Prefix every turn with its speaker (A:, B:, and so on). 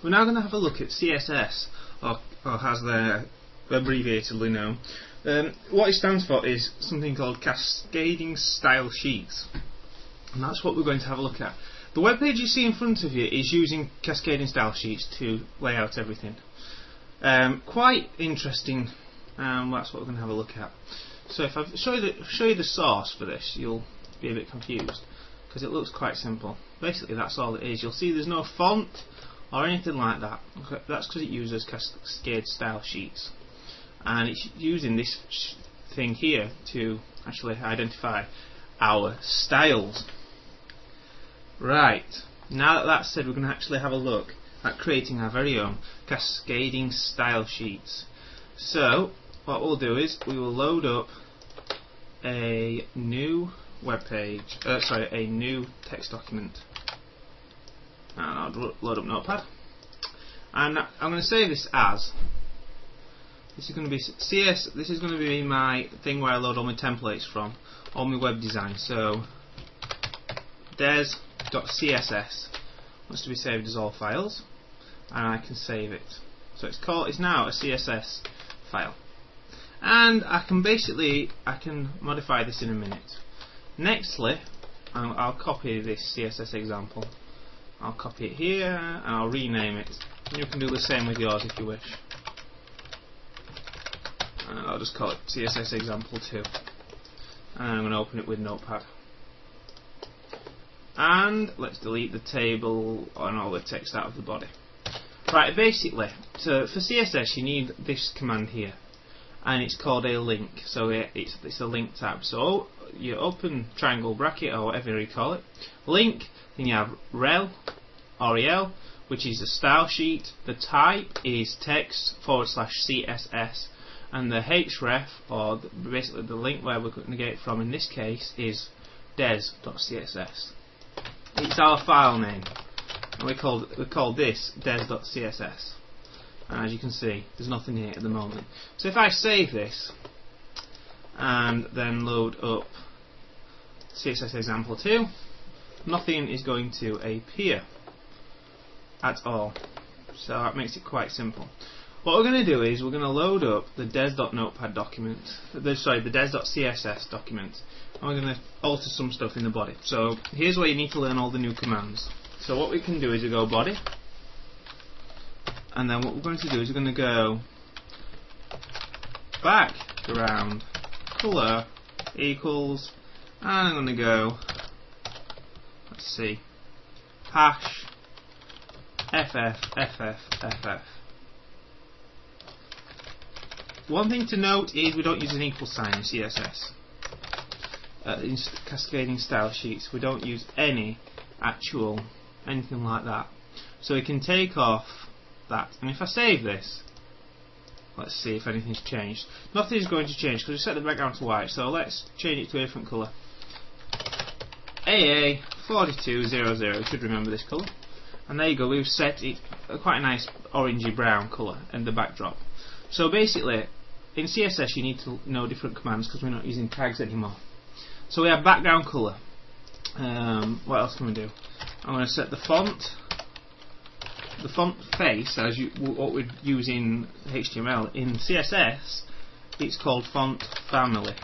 A: We're now going to have a look at CSS, or as they're abbreviatedly known. What it stands for is something called cascading style sheets, and that's what we're going to have a look at. The web page you see in front of you is using cascading style sheets to lay out everything. Quite interesting. That's what we're going to have a look at. So if I show you the source for this, you'll be a bit confused because it looks quite simple. Basically, that's all it is. You'll see there's no font or anything like that. That's because it uses cascade style sheets, and it's using this thing here to actually identify our styles. Right, now that that's said, we're going to actually have a look at creating our very own cascading style sheets. So what we'll do is we will load up a new web page, a new text document. And I'll load up Notepad, and I'm going to save this as. This is going to be This is going to be my thing where I load all my templates from, all my web design. So des.css wants to be saved as all files, and I can save it. So it's now a CSS file, and I can modify this in a minute. Nextly, I'll copy this CSS example. I'll copy it here and I'll rename it. You can do the same with yours if you wish. I'll just call it CSS example 2. And I'm going to open it with Notepad. And let's delete the table and all the text out of the body. Right, basically, so for CSS you need this command here, and it's called a link. So it's a link tab. So you open triangle bracket or whatever you call it, link. Then you have rel, which is a style sheet. The type is text/CSS, and the href, or basically the link where we're going to get it from in this case, is des.css. It's our file name, and we call this des.css. And as you can see, there's nothing here at the moment. So if I save this and then load up CSS example 2, nothing is going to appear at all. So that makes it quite simple. What we're going to do is we're going to load up the des.notepad document, the des.css document, and we're going to alter some stuff in the body. So here's where you need to learn all the new commands. So what we can do is we go body, and then what we're going to do is we're going to go background color equals, and I'm going to go, let's see, hash ff. One thing to note is we don't use an equal sign in CSS. In cascading style sheets we don't use anything like that. So we can take off that, and if I save this, let's see if anything's changed. Nothing's going to change because we set the background to white, so let's change it to a different colour. AA4200, you should remember this colour. And there you go, we've set it quite a nice orangey brown colour in the backdrop. So basically, in CSS you need to know different commands because we're not using tags anymore. So we have background colour. What else can we do? I'm going to set the font face as what we'd use in HTML. In CSS, it's called font family.